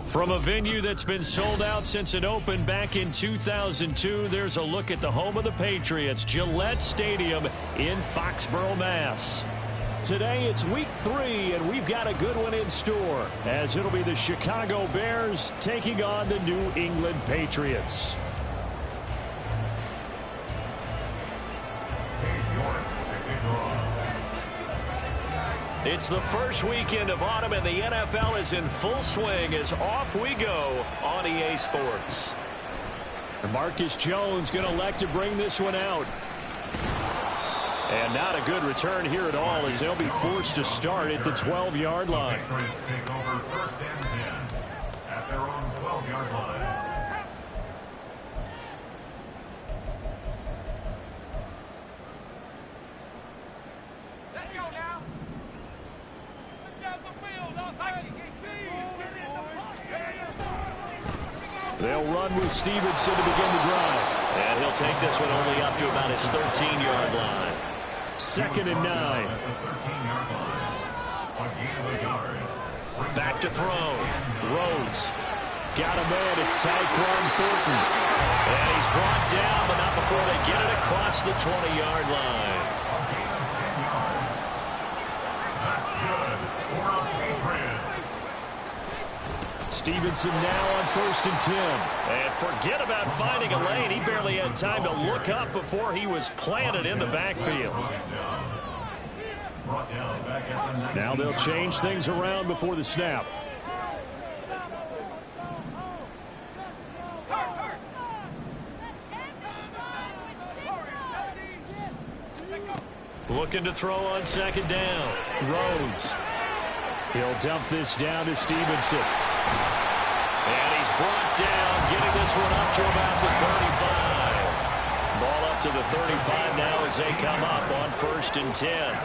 From a venue that's been sold out since it opened back in 2002, there's a look at the home of the Patriots, Gillette Stadium in Foxborough, Mass. Today it's week 3, and we've got a good one in store, as it'll be the Chicago Bears taking on the New England Patriots. It's the first weekend of autumn, and the NFL is in full swing as off we go on EA Sports. Marcus Jones going to elect to bring this one out. And not a good return here at all, as they'll be forced to start at the 12-yard line. Patriots take over 1st and 10 at their own 12-yard line. They'll run with Stevenson to begin the drive. And he'll take this one only up to about his 13-yard line. 2nd and 9. Back to throw. Rhodes. Got a man. It's Tyquan Thornton. And he's brought down, but not before they get it across the 20-yard line. That's good for the Patriots. Stevenson now on 1st and 10. And forget about finding a lane. He barely had time to look up before he was planted in the backfield. Now they'll change things around before the snap. Looking to throw on 2nd down. Rhodes. He'll dump this down to Stevenson. And he's brought down, getting this one up to about the 35. Ball up to the 35 now as they come up on 1st and 10.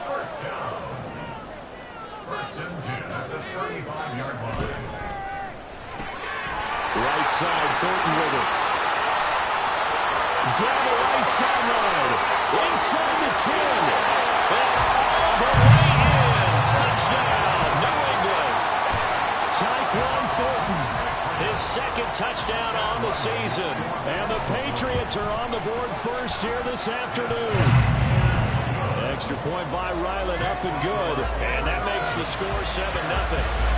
1st down. 1st and 10 at the 35-yard line. Right side, Thornton with it. Down the right sideline. Inside the 10. And all the way in. Touchdown, New England. Tyquan Thornton. touchdown on the season. And the Patriots are on the board first here this afternoon. Extra point by Ryland, up and good. And that makes the score 7-0.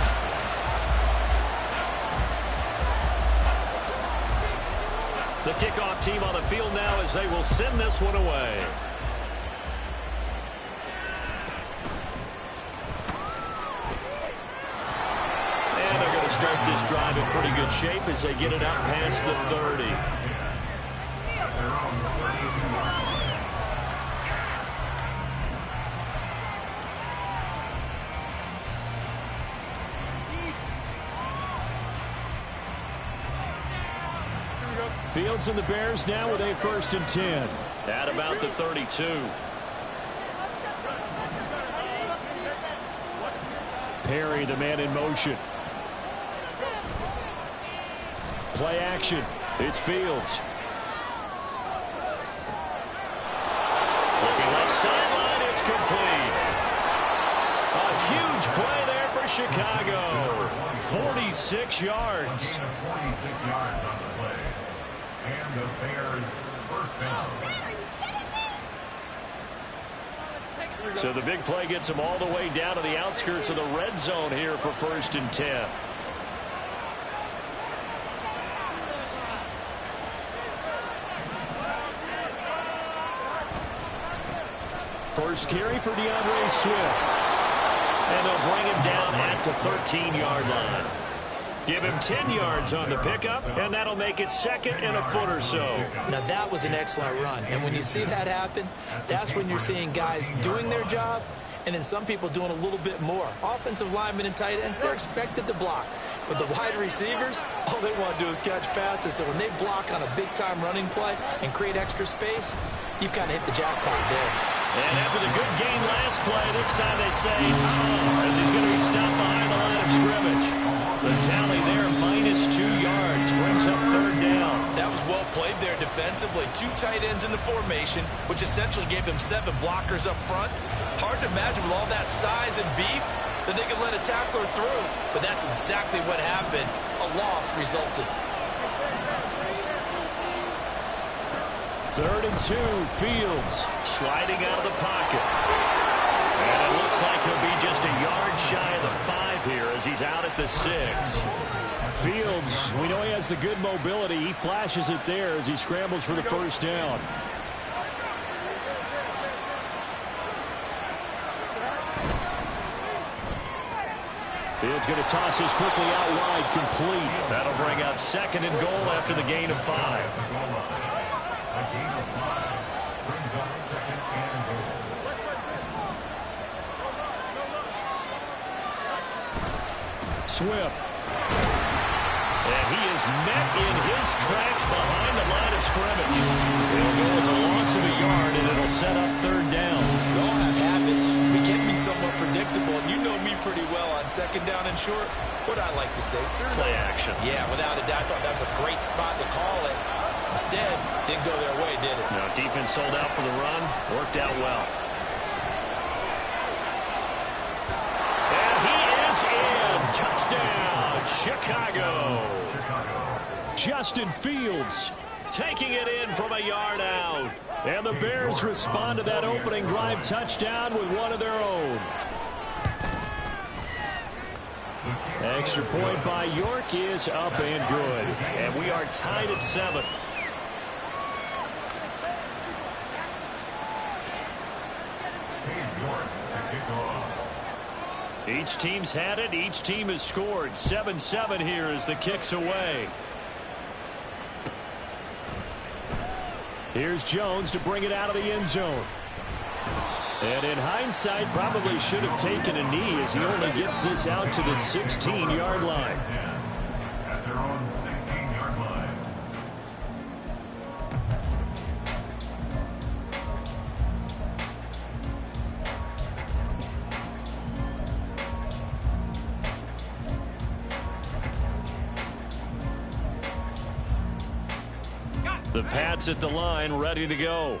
The kickoff team on the field now as they will send this one away. And they're going to start this drive in pretty good shape as they get it out past the 30. Fields and the Bears now with a 1st and 10. At about the 32. Perry, the man in motion. Play action. It's Fields. Looking left sideline, it's complete. A huge play there for Chicago. 46 yards. 46 yards on the play. And the Bears first down. So the big play gets them all the way down to the outskirts of the red zone here for 1st and 10. First carry for DeAndre Swift. And they'll bring him down at the 13-yard line. Give him 10 yards on the pickup, and that'll make it 2nd and a foot or so. Now, that was an excellent run. And when you see that happen, that's when you're seeing guys doing their job and then some people doing a little bit more. Offensive linemen and tight ends, they're expected to block. But the wide receivers, all they want to do is catch passes. So when they block on a big-time running play and create extra space, you've kind of hit the jackpot there. And after the good gain last play, this time they say, as he's going to be stopped behind the line of scrimmage. The tally there, -2 yards, brings up 3rd down. That was well played there defensively. 2 tight ends in the formation, which essentially gave them 7 blockers up front. Hard to imagine with all that size and beef that they could let a tackler through. But that's exactly what happened. A loss resulted. 3rd and 2, Fields sliding out of the pocket. And it looks like he'll be just a yard shy of the 5 here as he's out at the 6. Fields, we know he has the good mobility. He flashes it there as he scrambles for the 1st down. Fields going to toss this quickly out wide, complete. That'll bring up 2nd and goal after the gain of 5. A gain of 5 brings up 2nd and goal. Swift. And he is met in his tracks behind the line of scrimmage. It'll go as a loss of a yard, and it'll set up 3rd down. We all have habits. We can be somewhat predictable. And you know me pretty well on 2nd down and short. What I like to say? Play action. Yeah, without a doubt. I thought that was a great spot to call it. Instead, didn't go their way, did it? No, defense sold out for the run. Worked out well. And he is in. Touchdown, Chicago. Justin Fields taking it in from a yard out. And the Bears respond to that opening drive touchdown with one of their own. Extra point by York is up and good. And we are tied at 7. Each team's had it. Each team has scored. 7-7 here as the kick's away. Here's Jones to bring it out of the end zone. And in hindsight, probably should have taken a knee as he only gets this out to the 16-yard line. At their own 16-yard line. The Pats at the line, ready to go.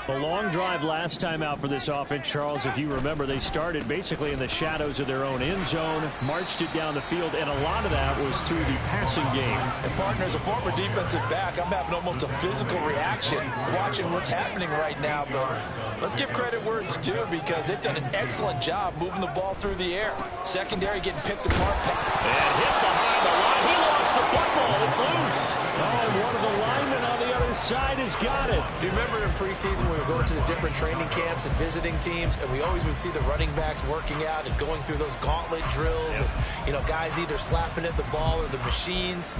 A long drive last time out for this offense, Charles. If you remember, they started basically in the shadows of their own end zone, marched it down the field, and a lot of that was through the passing game. And, partner, as a former defensive back, I'm having almost a physical reaction watching what's happening right now. But let's give credit where it's due because they've done an excellent job moving the ball through the air. Secondary getting picked apart. And hit behind the line. He lost the football. It's loose. Oh, and one of the linemen on the other side has got it. Do you remember in preseason when we were going to the different training camps and visiting teams, and we always would see the running backs working out and going through those gauntlet drills, and, you know, guys either slapping at the ball or the machines.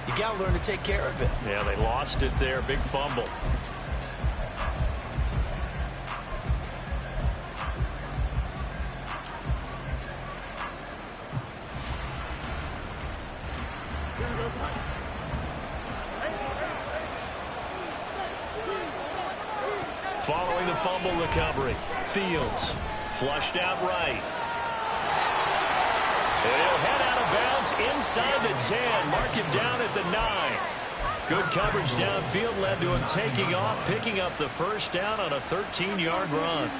You got to learn to take care of it. Yeah, they lost it there. Big fumble. Following the fumble recovery, Fields flushed out right. He'll head out of bounds inside the 10. Mark him down at the 9. Good coverage downfield led to him taking off, picking up the first down on a 13-yard run.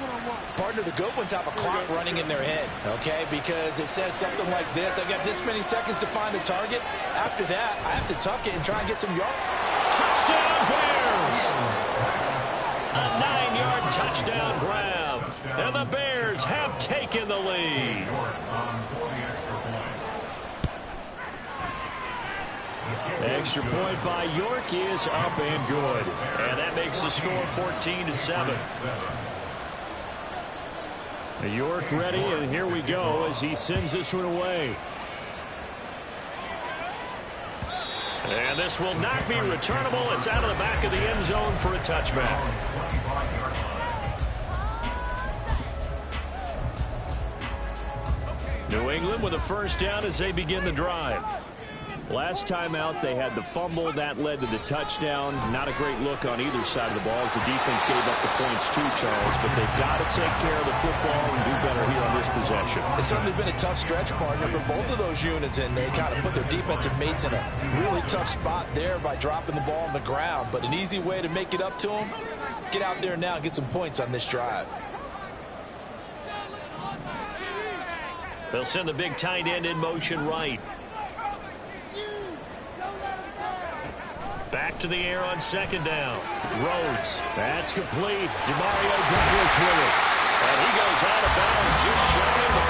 Partner, the good ones have a clock running in their head, okay? Because it says something like this. I've got this many seconds to find a target. After that, I have to tuck it and try and get some yards. Touchdown, Bears! A 9-yard touchdown grab. And the Bears have taken the lead. Extra point by York is up and good. And that makes the score 14-7. York ready, and here we go as he sends this one away. And this will not be returnable. It's out of the back of the end zone for a touchback. New England with a first down as they begin the drive. Last time out, they had the fumble. That led to the touchdown. Not a great look on either side of the ball as the defense gave up the points too, Charles. But they've got to take care of the football and do better here on this possession. It's certainly been a tough stretch, partner, for both of those units, and they kind of put their defensive mates in a really tough spot there by dropping the ball on the ground. But an easy way to make it up to them, get out there now and get some points on this drive. They'll send the big tight end in motion right. Back to the air on second down. Rhodes. That's complete. Demario Douglas with it. And he goes out of bounds just shy of the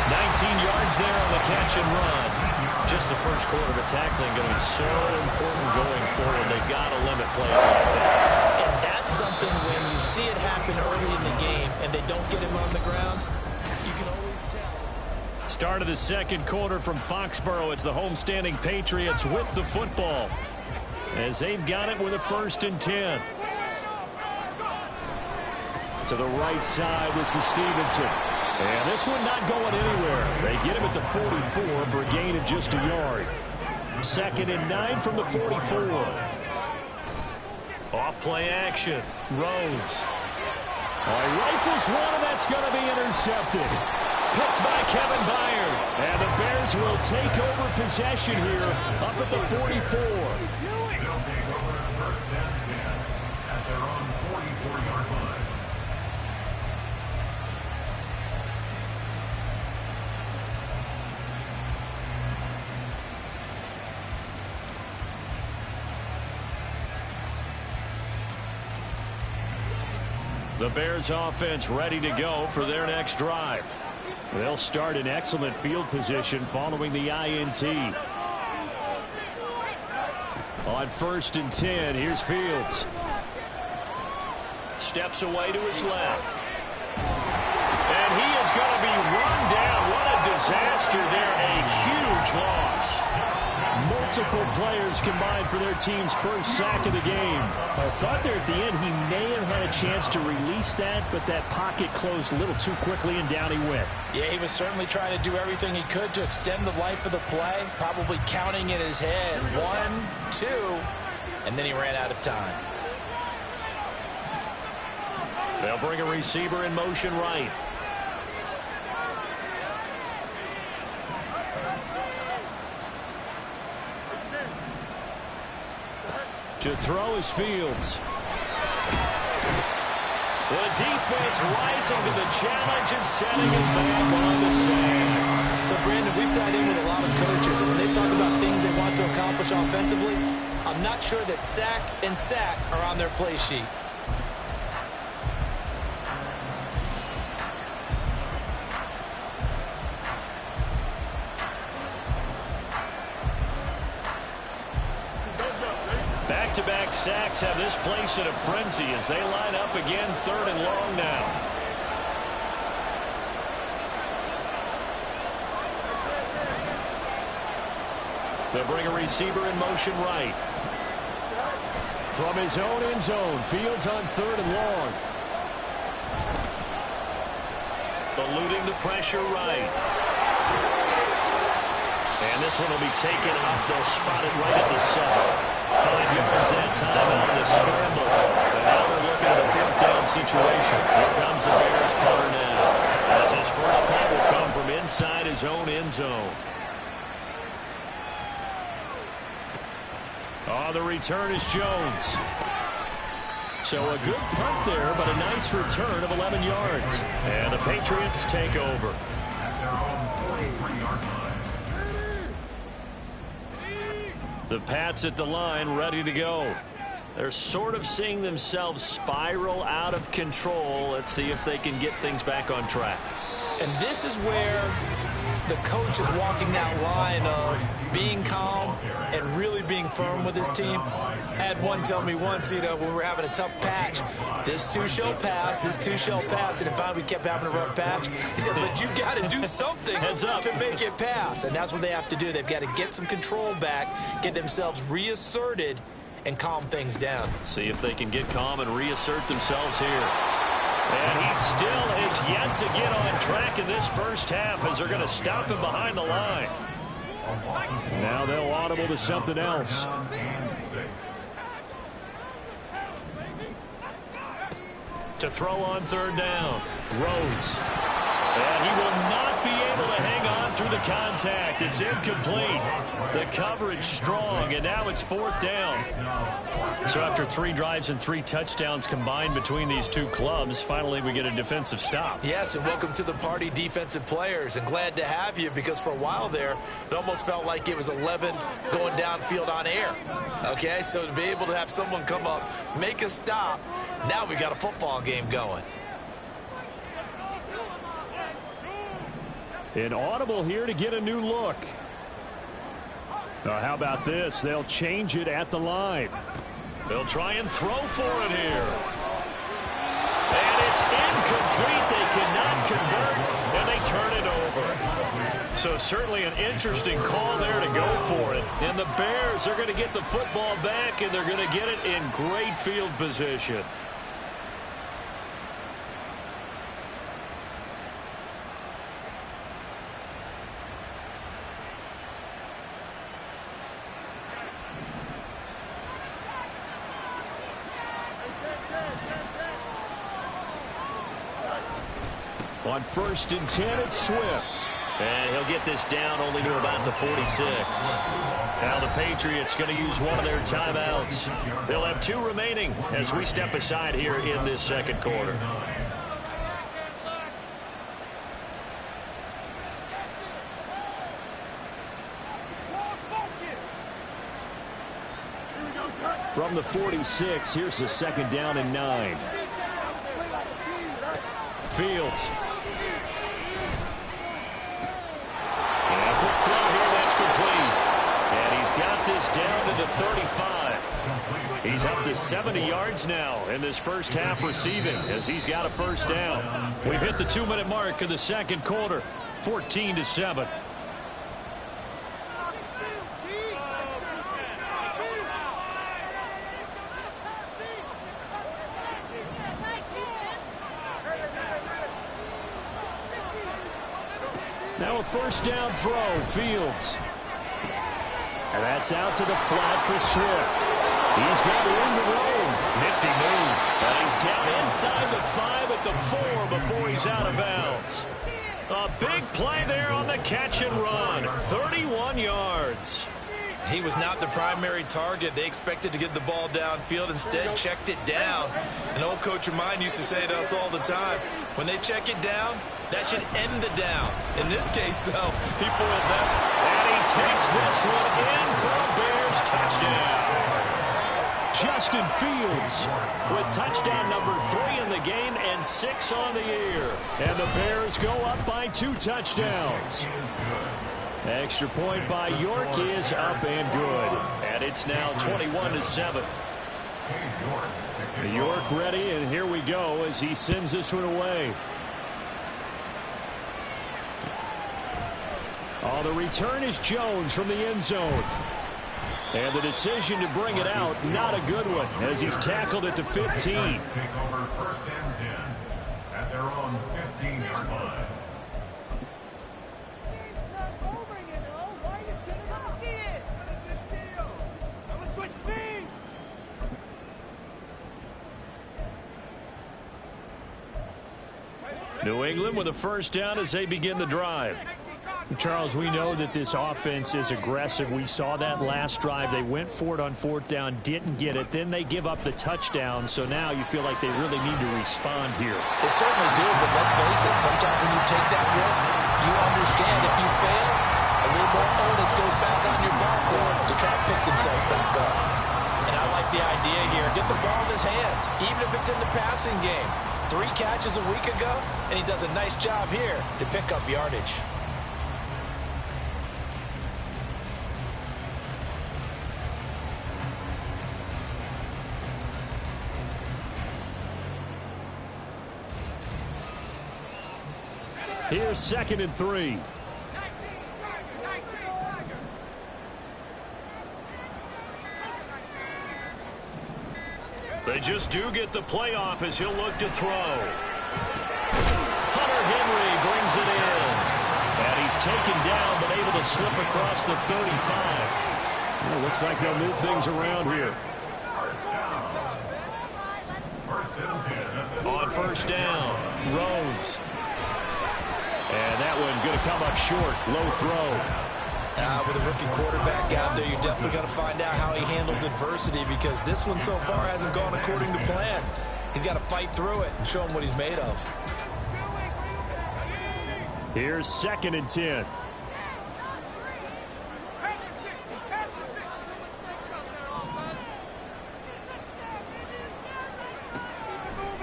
45. 19 yards there on the catch and run. Just the first quarter of the tackling going to be so important going forward. They've got to limit plays like that. And that's something when you see it happen early in the game and they don't get him on the ground, you can always tell. Start of the second quarter from Foxborough. It's the homestanding Patriots with the football as they've got it with a 1st and 10. To the right side, this is Stevenson. And this one not going anywhere. They get him at the 44 for a gain of just a yard. 2nd and 9 from the 44. Off play action. Rhodes. Rifles one, and that's going to be intercepted. Picked by Kevin Byard. And the Bears will take over possession here up at the 44. At their own 44-yard line. The Bears offense ready to go for their next drive. They'll start in excellent field position following the INT. On 1st and 10, here's Fields. Steps away to his left. And he is going to be run down. What a disaster there. A huge loss. Multiple players combined for their team's first sack of the game. I thought there at the end he may have had a chance to release that, but that pocket closed a little too quickly and down he went. Yeah, he was certainly trying to do everything he could to extend the life of the play, probably counting in his head 1, 2, and then he ran out of time. They'll bring a receiver in motion right. To throw is Fields. The defense rising to the challenge and setting it back on the sand. So, Brandon, we sat in with a lot of coaches, and when they talk about things they want to accomplish offensively, I'm not sure that sack and sack are on their play sheet. Back-to-back sacks have this place in a frenzy as they line up again, 3rd and long now. They'll bring a receiver in motion right. From his own end zone, Fields on 3rd and long. Eluding the pressure right. And this one will be taken off. They'll spot it right at the 7. 5 yards that time out of the scramble. And now they're looking at a 4th down situation. Here comes the Bears punter now, as his first punt will come from inside his own end zone. Oh, the return is Jones. So a good punt there, but a nice return of 11 yards. And the Patriots take over. At their own 43-yard line. The Pats at the line, ready to go. They're sort of seeing themselves spiral out of control. Let's see if they can get things back on track. And this is where the coach is walking that line of being calm and really being firm with his team. I had one tell me once, when we were having a tough patch, this too shall pass, this too shall pass. And finally we kept having a rough patch. He said, but you got to do something to make it pass. And that's what they have to do. They've got to get some control back, get themselves reasserted, and calm things down. See if they can get calm and reassert themselves here. And he still has yet to get on track in this first half as they're going to stop him behind the line. Now they'll audible to something else. To throw on 3rd down, Rhodes. And he will not be able to hang on through the contact. It's incomplete. The coverage strong, and now it's 4th down. So after 3 drives and 3 touchdowns combined between these two clubs, finally we get a defensive stop. Yes, and welcome to the party, defensive players. And glad to have you, because for a while there, it almost felt like it was 11 going downfield on air. Okay, so to be able to have someone come up, make a stop, now we got a football game going. An audible here to get a new look. How about this? They'll change it at the line. They'll try and throw for it here. And it's incomplete. They cannot convert, and they turn it over. So certainly an interesting call there to go for it. And the Bears are going to get the football back, and they're going to get it in great field position. On 1st and 10, it's Swift. And he'll get this down only to about the 46. Now the Patriots going to use one of their timeouts. They'll have 2 remaining as we step aside here in this second quarter. From the 46, here's the 2nd down and 9. Fields. And a quick throw here, that's complete. And he's got this down to the 35. He's up to 70 yards now in this first half receiving as he's got a first down. We've hit the 2-minute mark in the second quarter, 14-7. Now a first down throw, Fields. And that's out to the flat for Swift. He's got room to roam. Nifty move. And he's down inside the 5 at the 4 before he's out of bounds. A big play there on the catch and run. 31 yards. He was not the primary target. They expected to get the ball downfield, instead checked it down. An old coach of mine used to say to us all the time, when they check it down, that should end the down. In this case, though, he foiled that. And he takes this one in for a Bears touchdown. Justin Fields with touchdown number 3 in the game and 6 on the year. And the Bears go up by 2 touchdowns. Extra point by York is up and good. And it's now 21-7. York ready, and here we go as he sends this one away. Oh, the return is Jones from the end zone. And the decision to bring it out, not a good one, as he's tackled at the 15. Take over 1st and 10 at their own 15-yard line. New England with a first down as they begin the drive. Charles, we know that this offense is aggressive. We saw that last drive. They went for it on 4th down, didn't get it. Then they give up the touchdown. So now you feel like they really need to respond here. They certainly do, but let's face it, sometimes when you take that risk, you understand if you fail, a little more onus goes back on your ball club to try to pick themselves back up. And I like the idea here. Get the ball in his hands, even if it's in the passing game. 3 catches a week ago, and he does a nice job here to pick up yardage. Here's 2nd and 3. They just do get the playoff as he'll look to throw. Hunter Henry brings it in. And he's taken down but able to slip across the 35. Well, looks like they'll move things around here. On 1st down, Rhodes. And that one going to come up short. Low throw. With a rookie quarterback out there, you're definitely going to find out how he handles adversity, because this one so far hasn't gone according to plan. He's got to fight through it and show him what he's made of. Here's 2nd and 10.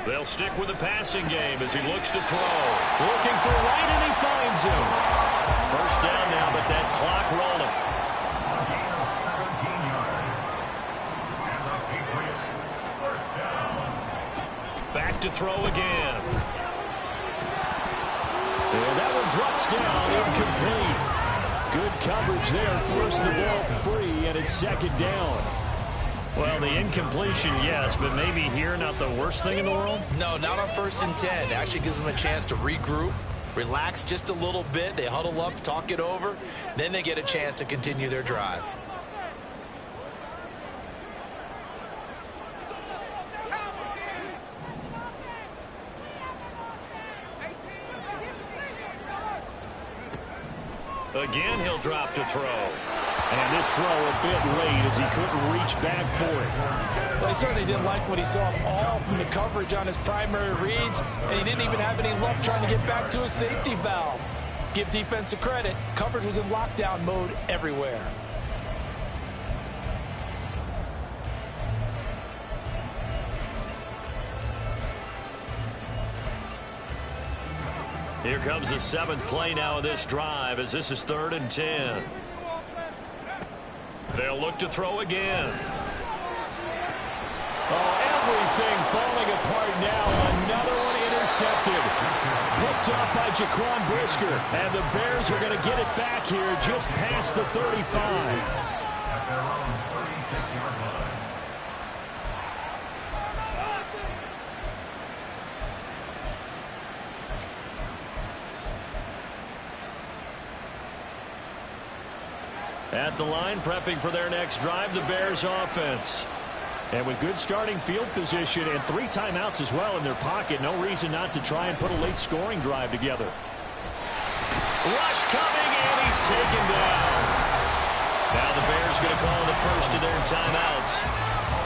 They'll stick with the passing game as he looks to throw. Looking for White, and he finds him. First down now, but that clock rolling. Gain of 17 yards. And the Patriots, first down. Back to throw again. And that one drops down, incomplete. Good coverage there, forced the ball free, and it's 2nd down. Well, the incompletion, yes, but maybe here not the worst thing in the world? No, not on 1st and 10. It actually gives them a chance to regroup, relax just a little bit. They huddle up, talk it over. Then they get a chance to continue their drive. Again, he'll drop to throw. And this throw a bit late as he couldn't reach back for it. Well, he certainly didn't like what he saw all from the coverage on his primary reads, and he didn't even have any luck trying to get back to his safety valve. Give defense a credit. Coverage was in lockdown mode everywhere. Here comes the 7th play now of this drive as this is 3rd and 10. They'll look to throw again. Oh, everything falling apart now. Another one intercepted. Picked up by Jaquan Brisker. And the Bears are going to get it back here just past the 35. At their own 36-yard line. At the line, prepping for their next drive, the Bears offense. And with good starting field position and 3 timeouts as well in their pocket, no reason not to try and put a late scoring drive together. Rush coming, and he's taken down. Now the Bears going to call the first of their timeouts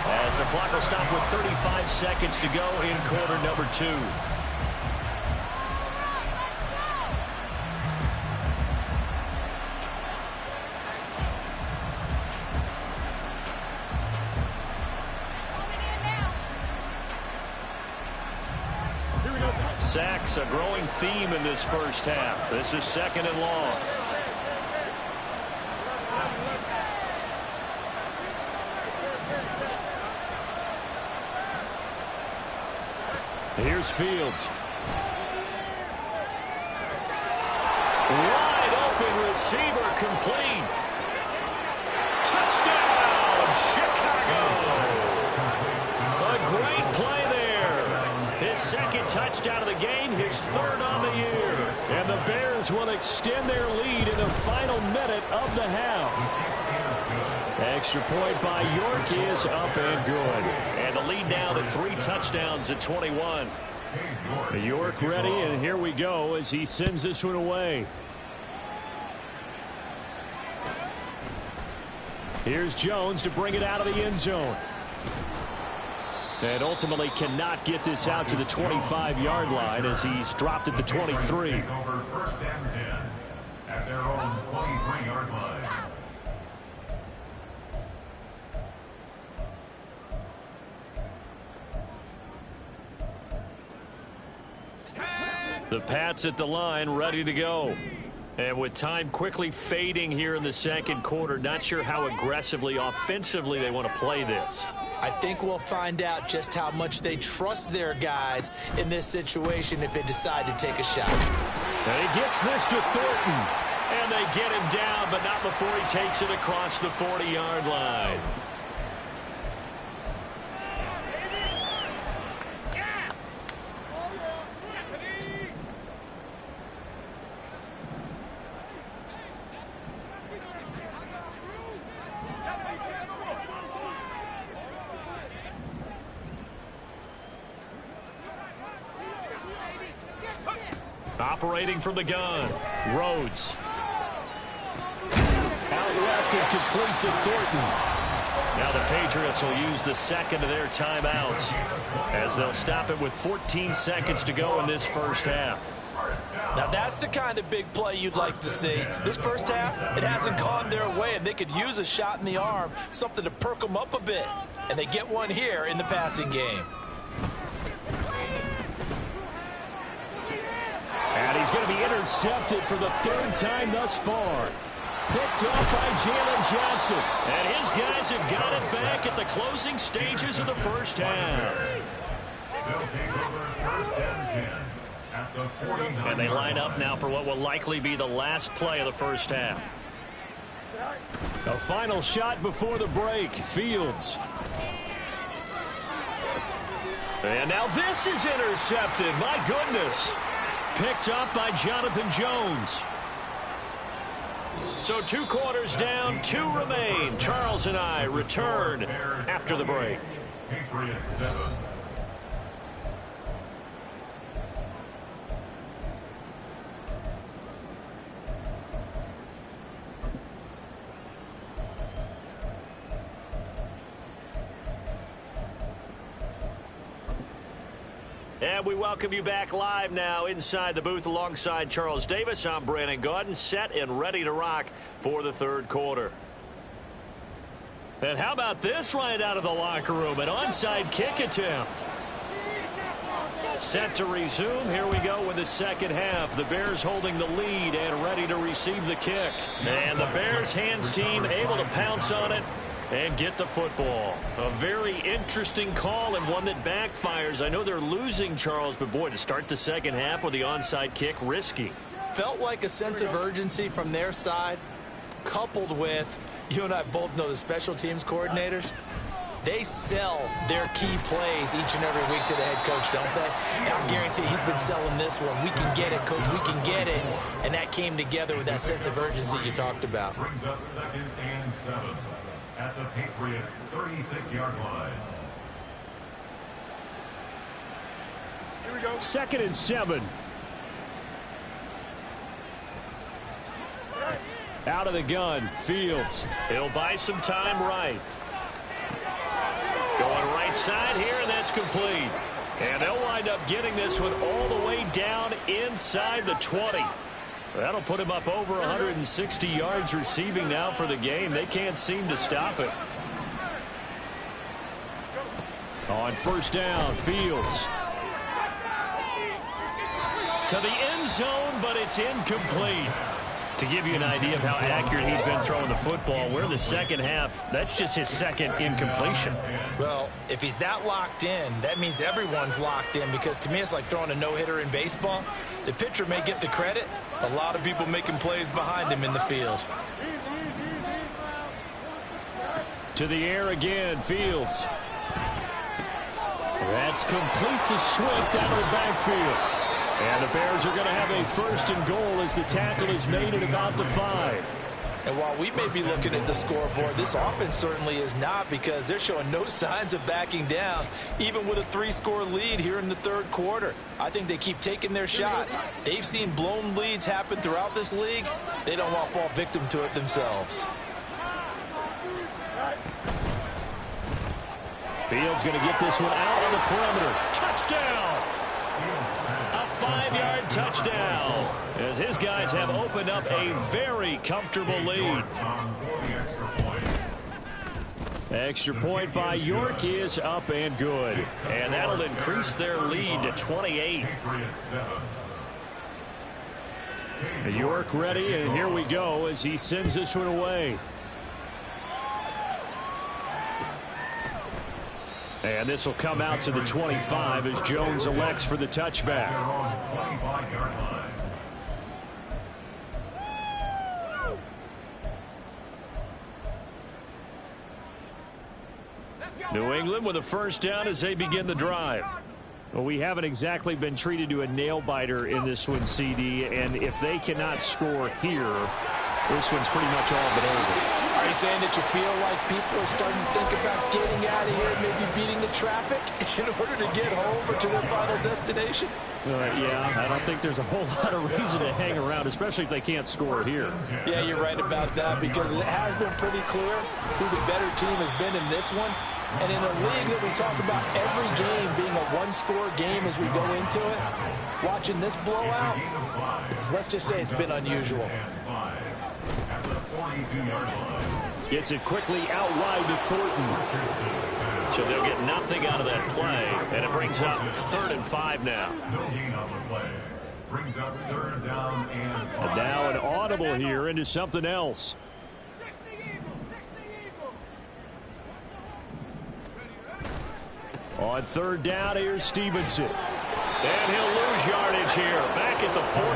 as the clock will stop with 35 seconds to go in quarter number 2. Sacks, a growing theme in this first half. This is 2nd and long. Here's Fields. Wide open receiver, complete. Touchdown, Chicago. A great play there. His 2nd touchdown of the game, his 3rd on the year. And the Bears will extend their lead in the final minute of the half. Extra point by York is up and good. And the lead now to 3 touchdowns at 21. York ready, and here we go as he sends this one away. Here's Jones to bring it out of the end zone. And ultimately cannot get this out to the 25-yard line as he's dropped at the 23. Over 1st and 10 at their own 23-yard line. The Pats at the line, ready to go. And with time quickly fading here in the 2nd quarter, not sure how aggressively, offensively they want to play this. I think we'll find out just how much they trust their guys in this situation if they decide to take a shot. And he gets this to Thornton. And they get him down, but not before he takes it across the 40-yard line. Operating from the gun, Rhodes. Out left and complete to Thornton. Now the Patriots will use the 2nd of their timeouts as they'll stop it with 14 seconds to go in this first half. Now that's the kind of big play you'd like to see. This first half, it hasn't gone their way, and they could use a shot in the arm, something to perk them up a bit. And they get one here in the passing game. And he's going to be intercepted for the 3rd time thus far. Picked up by Jalen Johnson. And his guys have got it back at the closing stages of the first half. They'll take over 1st and 10 at the 49. And they line up now for what will likely be the last play of the first half. A final shot before the break. Fields. And now this is intercepted. My goodness. Picked up by Jonathan Jones. So 2 quarters down, 2 remain. Charles and I return after the break. Patriots 7. And we welcome you back live now inside the booth alongside Charles Davis. I'm Brandon Gaudin, set and ready to rock for the 3rd quarter. And how about this right out of the locker room? An onside kick attempt. Set to resume. Here we go with the 2nd half. The Bears holding the lead and ready to receive the kick. And the Bears hands team able to pounce on it and get the football. A very interesting call and one that backfires. I know they're losing, Charles, but boy, to start the 2nd half with the onside kick, risky. Felt like a sense of urgency from their side, coupled with, you and I both know the special teams coordinators, they sell their key plays each and every week to the head coach, don't they? And I guarantee he's been selling this one. We can get it, coach, we can get it. And that came together with that sense of urgency you talked about. Brings up 2nd and 7 at the Patriots 36-yard line. Here we go. 2nd and 7. Out of the gun, Fields. He'll buy some time right. Going right side here, and that's complete. And they'll wind up getting this one all the way down inside the 20. That'll put him up over 160 yards receiving now for the game. They can't seem to stop it. On first down, Fields. To the end zone, but it's incomplete. To give you an idea of how accurate he's been throwing the football, we're in the second half. That's just his second incompletion. Well, if he's that locked in, that means everyone's locked in, because to me it's like throwing a no-hitter in baseball. The pitcher may get the credit. A lot of people making plays behind him in the field. To the air again, Fields. That's complete to Swift out of the backfield. And the Bears are going to have a first and goal as the tackle is made at about the 5. And while we may be looking at the scoreboard, this offense certainly is not, because they're showing no signs of backing down, even with a 3-score lead here in the third quarter. I think they keep taking their shots. They've seen blown leads happen throughout this league. They don't want to fall victim to it themselves. Fields going to get this one out on the perimeter. Touchdown! A 5-yard touchdown, as his guys have opened up a very comfortable lead. Extra point by York is up and good. And that'll increase their lead to 28. York ready, and here we go as he sends this one away. And this will come out to the 25 as Jones elects for the touchback. New England with a first down as they begin the drive. Well, we haven't exactly been treated to a nail-biter in this one, CD, and if they cannot score here, this one's pretty much all but over. Are you saying that you feel like people are starting to think about getting out of here, maybe beating the traffic in order to get home or to their final destination? Yeah, I don't think there's a whole lot of reason to hang around, especially if they can't score here. Yeah, you're right about that, because it has been pretty clear who the better team has been in this one. And in a league that we talk about every game being a one-score game as we go into it, watching this blowout, let's just say it's been unusual. Gets it quickly out wide to Thornton. So they'll get nothing out of that play, and it brings up 3rd and 5 now. And now an audible here into something else. On 3rd down, here's Stevenson. And he'll lose yardage here, back at the 41.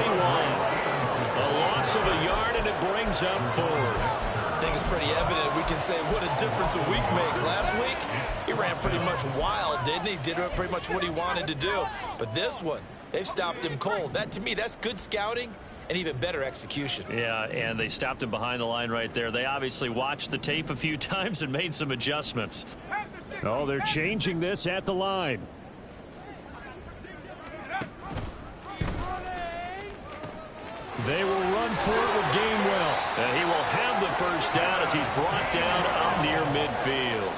A loss of a yard, and it brings up 4th. I think it's pretty evident. We can say what a difference a week makes. Last week, he ran pretty much wild, didn't he? Did pretty much what he wanted to do. But this one, they've stopped him cold. That, to me, that's good scouting and even better execution. Yeah, and they stopped him behind the line right there. They obviously watched the tape a few times and made some adjustments. Oh, they're changing this at the line. They will run for it with Gainwell. And he will have the first down as he's brought down up near midfield.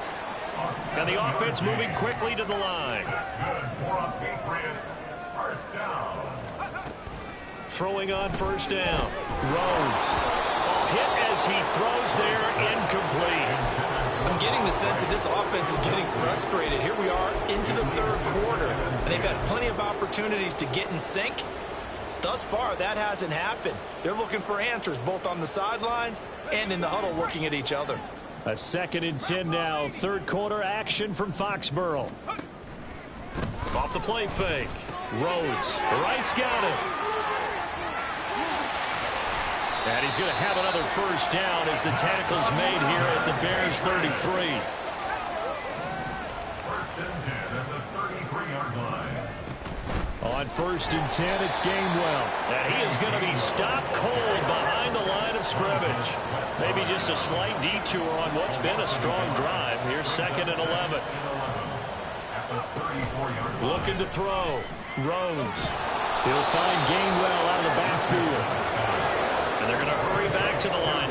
And the offense moving quickly to the line. Throwing on first down. Rhodes. Hit as he throws there, incomplete. I'm getting the sense that this offense is getting frustrated. Here we are into the third quarter, and they've had plenty of opportunities to get in sync. Thus far, that hasn't happened. They're looking for answers both on the sidelines and in the huddle looking at each other. A 2nd and 10 now. Third quarter action from Foxborough. Off the play fake. Rhodes. Wright's got it. And he's going to have another first down as the tackle's made here at the Bears 33. First and 10 at the 33-yard line. On 1st and 10, it's Gainwell. And he is going to be stopped cold behind the line of scrimmage. Maybe just a slight detour on what's been a strong drive. Here's 2nd and 11. Looking to throw. Rhodes. He'll find Gainwell out of the backfield. And they're going to hurry back to the line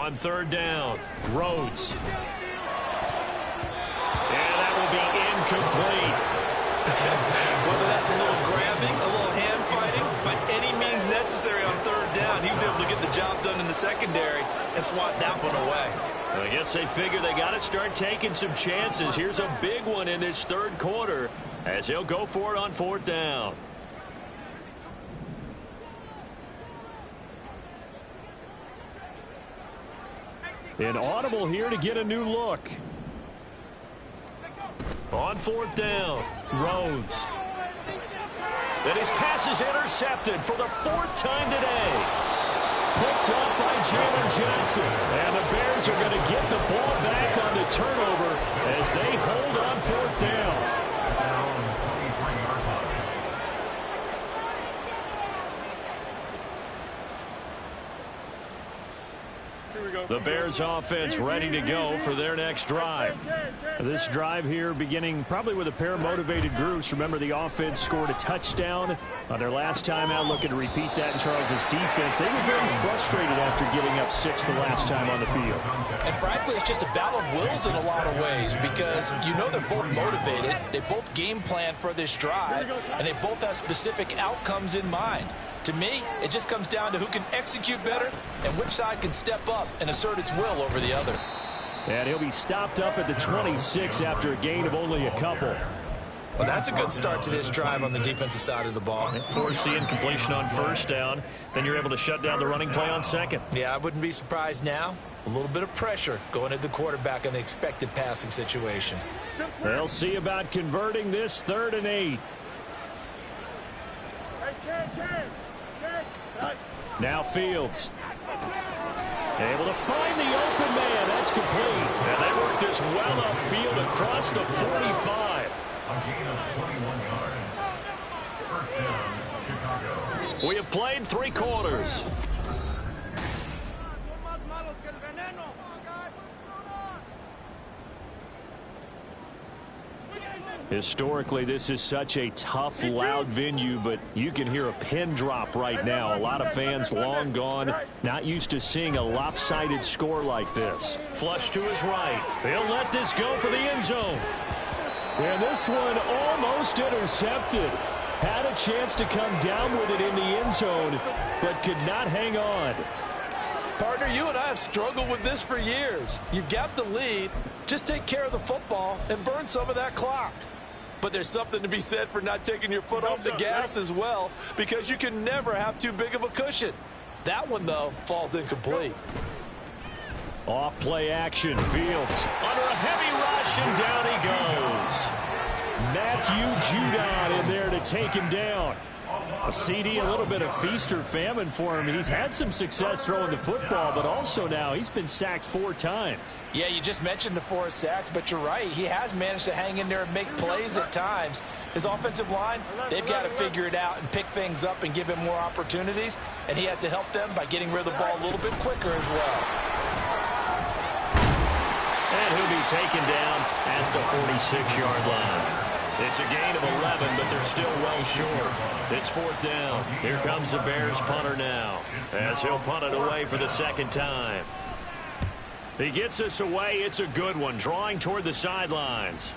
on third down. Rhodes. And that will be incomplete. Whether that's a little grabbing, a little hand fighting, by any means necessary on third down, he was able to get the job done in the secondary and swat that one away. I guess they figure they got to start taking some chances. Here's a big one in this third quarter as he'll go for it on fourth down. An audible here to get a new look. On fourth down, Rhodes. And his pass is intercepted for the fourth time today. Picked up by Jalen Johnson. And the Bears are going to get the ball back on the turnover as they hold on fourth down. The Bears offense ready to go for their next drive. This drive here beginning probably with a pair of motivated groups. Remember, the offense scored a touchdown on their last time out. Looking to repeat that in Charles's defense. They were very frustrated after giving up 6 the last time on the field. And frankly, it's just a battle of wills in a lot of ways because you know they're both motivated. They both game plan for this drive, and they both have specific outcomes in mind. To me, it just comes down to who can execute better and which side can step up and assert its will over the other. And he'll be stopped up at the 26 after a gain of only a couple. Well, that's a good start to this drive on the defensive side of the ball. Force the incompletion on first down. Then you're able to shut down the running play on second. Yeah, I wouldn't be surprised now. A little bit of pressure going at the quarterback in the expected passing situation. They'll see about converting this 3rd and 8. Now Fields. Able to find the open man. That's complete. And they work this well upfield across the 45. A gain of 21 yards. First down, Chicago. We have played 3 quarters. Historically, this is such a tough, loud venue, but you can hear a pin drop right now. A lot of fans long gone, not used to seeing a lopsided score like this. Flush to his right. They'll let this go for the end zone. And this one almost intercepted. Had a chance to come down with it in the end zone, but could not hang on. Partner, you and I have struggled with this for years. You've got the lead. Just take care of the football and burn some of that clock. But there's something to be said for not taking your foot off the gas as well, because you can never have too big of a cushion. That one, though, falls incomplete. Off play action. Fields Under a heavy rush, and down he goes. Matthew Judon in there to take him down. A CD, a little bit of feast or famine for him. He's had some success throwing the football, but also now he's been sacked 4 times. Yeah, you just mentioned the 4 sacks, but you're right. He has managed to hang in there and make plays at times. His offensive line, they've got to figure it out and pick things up and give him more opportunities, and he has to help them by getting rid of the ball a little bit quicker as well. And he'll be taken down at the 46-yard line. It's a gain of 11, but they're still well short. It's 4th down. Here comes the Bears punter now, as he'll punt it away for the 2nd time. He gets us away. It's a good one, drawing toward the sidelines.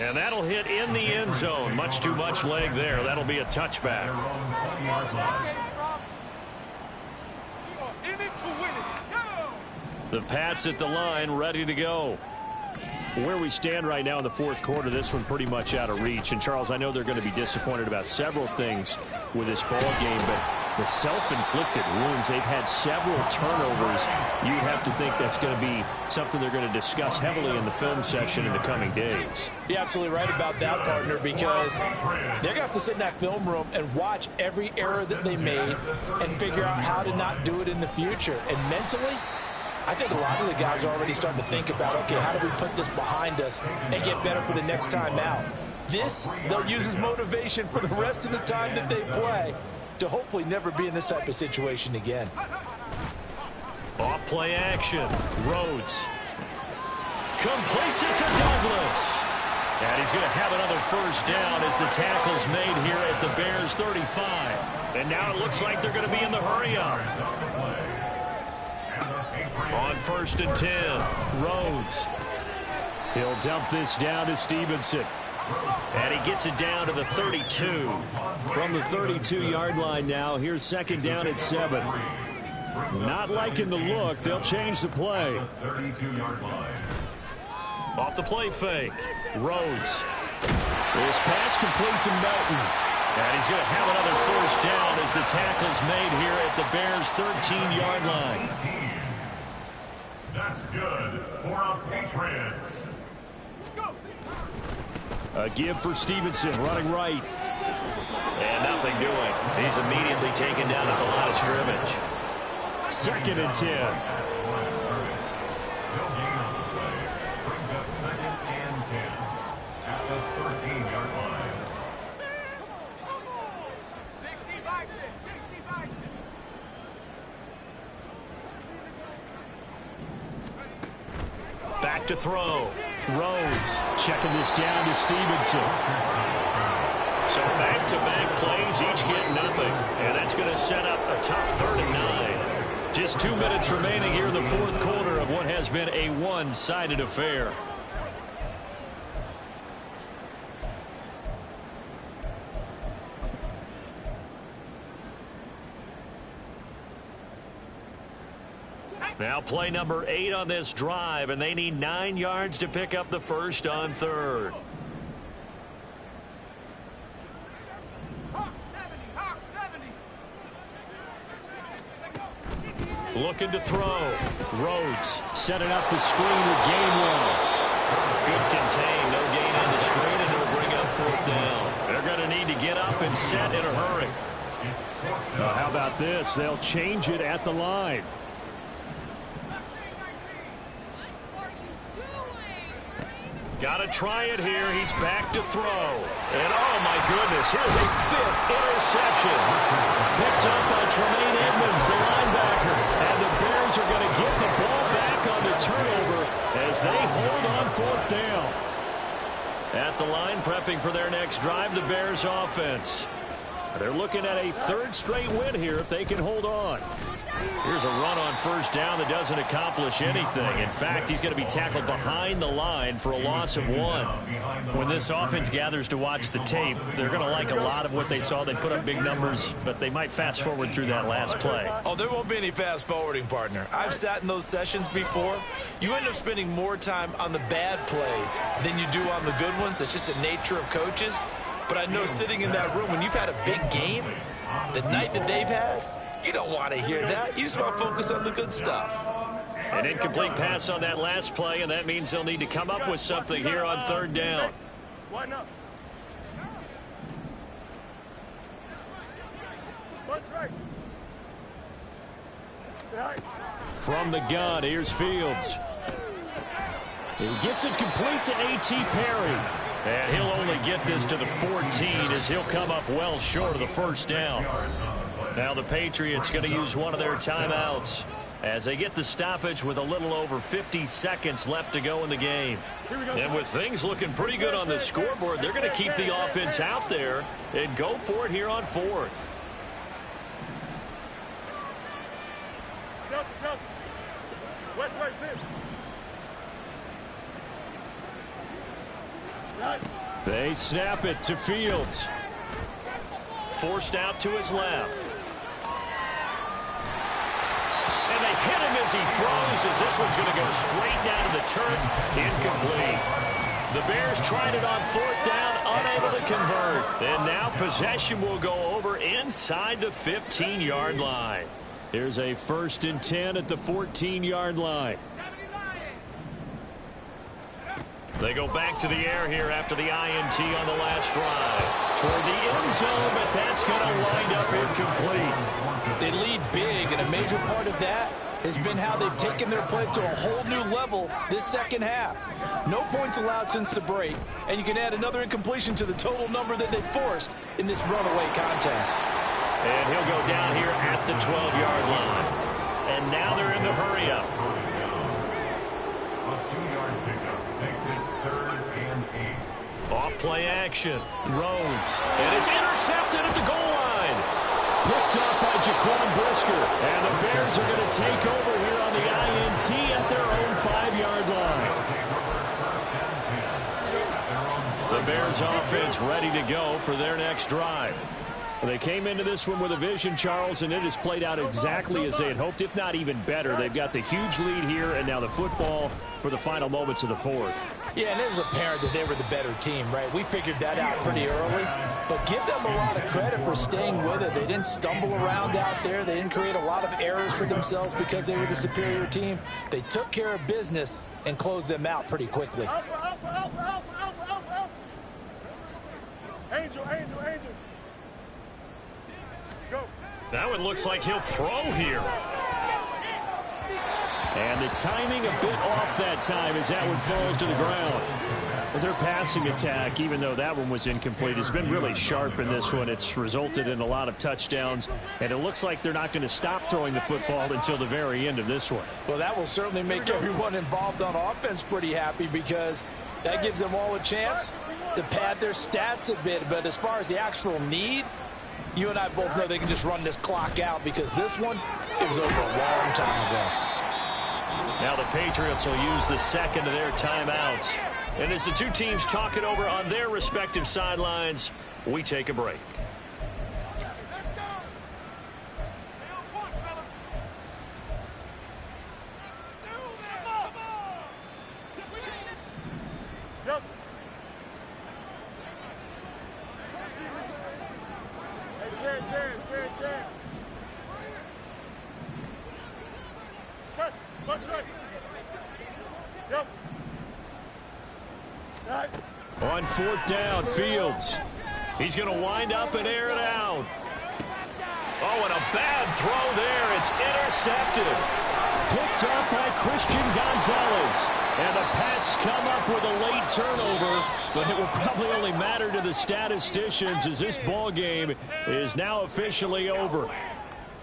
And that'll hit in the end zone. Much too much leg there. That'll be a touchback. The Pats at the line, ready to go. Where we stand right now in the 4th quarter, this one pretty much out of reach. And, Charles, I know they're going to be disappointed about several things with this ball game, but the self-inflicted wounds, they've had several turnovers. You'd have to think that's going to be something they're going to discuss heavily in the film session in the coming days. You're absolutely right about that, partner, because they're going to have to sit in that film room and watch every error that they made and figure out how to not do it in the future. And mentally, I think a lot of the guys are already starting to think about, okay, how do we put this behind us and get better for the next time out? This, they'll use as motivation for the rest of the time that they play to hopefully never be in this type of situation again. Off play action. Rhodes completes it to Douglas. And he's going to have another first down as the tackle's made here at the Bears 35. And now it looks like they're going to be in the hurry-up. On 1st and 10, Rhodes. He'll dump this down to Stevenson. And he gets it down to the 32. From the 32-yard line now, here's 2nd down at 7. Not liking the look. They'll change the play. Off the play fake. Rhodes. This pass complete to Melton. And he's going to have another 1st down as the tackle's made here at the Bears' 13-yard line. That's good for our Patriots. A give for Stevenson, running right. And nothing doing. He's immediately taken down at the line of scrimmage. 2nd and 10. No gain on the play. Brings up 2nd and 10 at the 13-yard line. 60 bison, 60 bison. Back to throw. Rhodes checking this down to Stevenson. So back-to-back plays, each get nothing. And that's going to set up a tough 3rd and 9. Just 2 minutes remaining here in the 4th quarter of what has been a one-sided affair. Now play number 8 on this drive, and they need 9 yards to pick up the 1st on 3rd. Looking to throw. Rhodes setting up the screen with Gainwell. Good contain. No gain on the screen, and it'll bring up 4th down. They're going to need to get up and set in a hurry. How about this? They'll change it at the line. Got to try it here. He's back to throw. And, oh, my goodness, here's a 5th interception. Picked up by Tremaine Edmonds, the linebacker. And the Bears are going to get the ball back on the turnover as they hold on 4th down. At the line, prepping for their next drive, the Bears offense. They're looking at a 3rd straight win here if they can hold on. Here's a run on 1st down that doesn't accomplish anything. In fact, he's going to be tackled behind the line for a loss of 1. When this offense gathers to watch the tape, they're going to like a lot of what they saw. They put up big numbers, but they might fast forward through that last play. Oh, there won't be any fast forwarding, partner. I've sat in those sessions before. You end up spending more time on the bad plays than you do on the good ones. It's just the nature of coaches. But I know sitting in that room, when you've had a big game, the night that they've had, you don't want to hear that. You just want to focus on the good stuff. An incomplete pass on that last play, and that means they'll need to come up with something here on 3rd down. Why not? From the gun, here's Fields. He gets it complete to A.T. Perry. And he'll only get this to the 14 as he'll come up well short of the 1st down. Now the Patriots going to use one of their timeouts as they get the stoppage with a little over 50 seconds left to go in the game. And with things looking pretty good on the scoreboard, they're going to keep the offense out there and go for it here on 4th. They snap it to Fields. Forced out to his left. And they hit him as he throws, as this one's going to go straight down to the turf. Incomplete. The Bears tried it on 4th down, unable to convert. And now possession will go over inside the 15-yard line. Here's a 1st and 10 at the 14-yard line. They go back to the air here after the INT on the last drive. Toward the end zone, but that's going to wind up incomplete. They lead big, and a major part of that has been how they've taken their play to a whole new level this 2nd half. No points allowed since the break, and you can add another incompletion to the total number that they forced in this runaway contest. And he'll go down here at the 12-yard line. And now they're in the hurry-up. A 2-yard pickup makes it 3rd and 8. Off play action. Rhodes. And it's intercepted at the goal line. Picked off by Jaquan Brisker. And the Bears are going to take over here on the INT at their own 5-yard line. The Bears offense ready to go for their next drive. They came into this one with a vision, Charles, and it has played out exactly as they had hoped, if not even better. They've got the huge lead here, and now the football for the final moments of the fourth. Yeah, and it was apparent that they were the better team, right? We figured that out pretty early. But give them a lot of credit for staying with it. They didn't stumble around out there. They didn't create a lot of errors for themselves because they were the superior team. They took care of business and closed them out pretty quickly. Angel. Go. That one looks like he'll throw here. And the timing a bit off that time as that one falls to the ground. But their passing attack, even though that one was incomplete, has been really sharp in this one. It's resulted in a lot of touchdowns, and it looks like they're not going to stop throwing the football until the very end of this one. Well, that will certainly make everyone involved on offense pretty happy because that gives them all a chance to pad their stats a bit. But as far as the actual need, you and I both know they can just run this clock out because this one, it was over a long time ago. Now the Patriots will use the second of their timeouts. And as the two teams talk it over on their respective sidelines, we take a break. On fourth down, Fields. He's going to wind up and air it out. Oh, and a bad throw there. It's intercepted. Picked off by Christian Gonzalez. And the Pats come up with a late turnover, but it will probably only matter to the statisticians as this ball game is now officially over.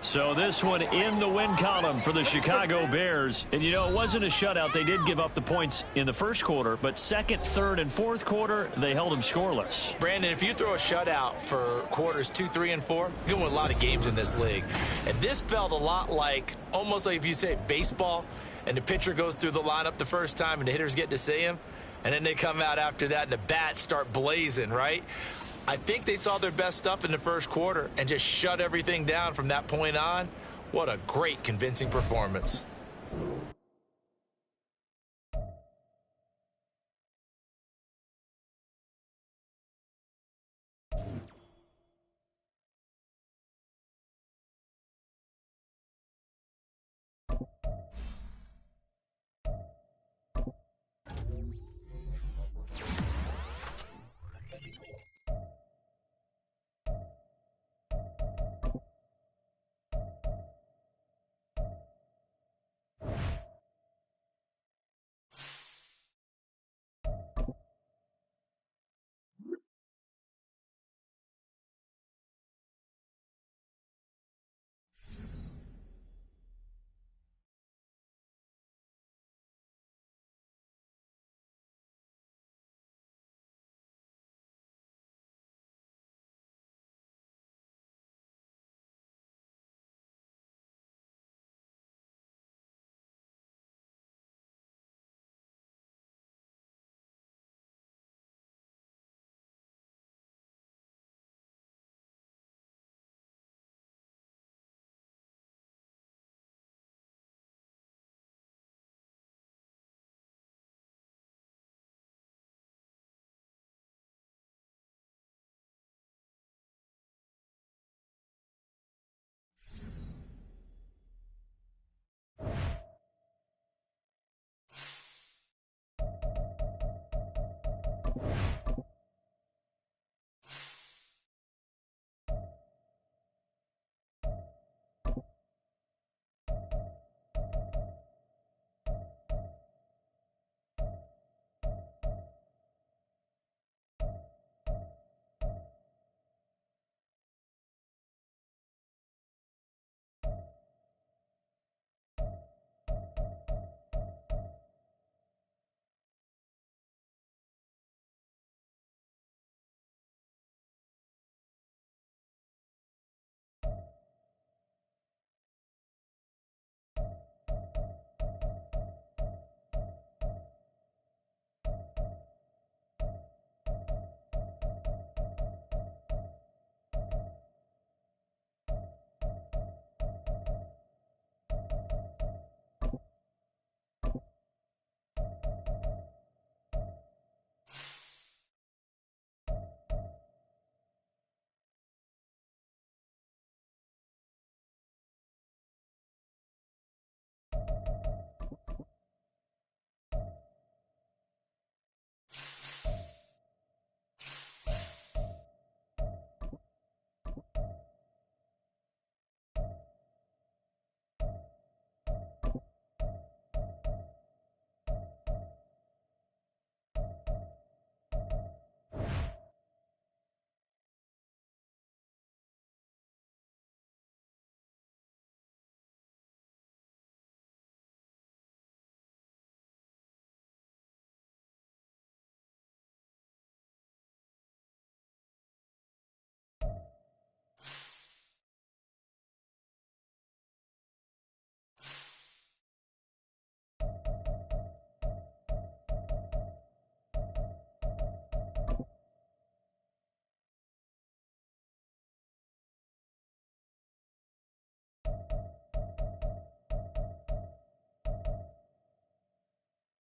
So this one in the win column for the Chicago Bears. And, you know, it wasn't a shutout. They did give up the points in the first quarter, but second, third, and fourth quarter, they held them scoreless. Brandon, if you throw a shutout for quarters 2, 3, and 4, you're going to win a lot of games in this league. And this felt a lot like, almost like if you say baseball, and the pitcher goes through the lineup the first time and the hitters get to see him, and then they come out after that and the bats start blazing, right? I think they saw their best stuff in the first quarter and just shut everything down from that point on. What a great, convincing performance.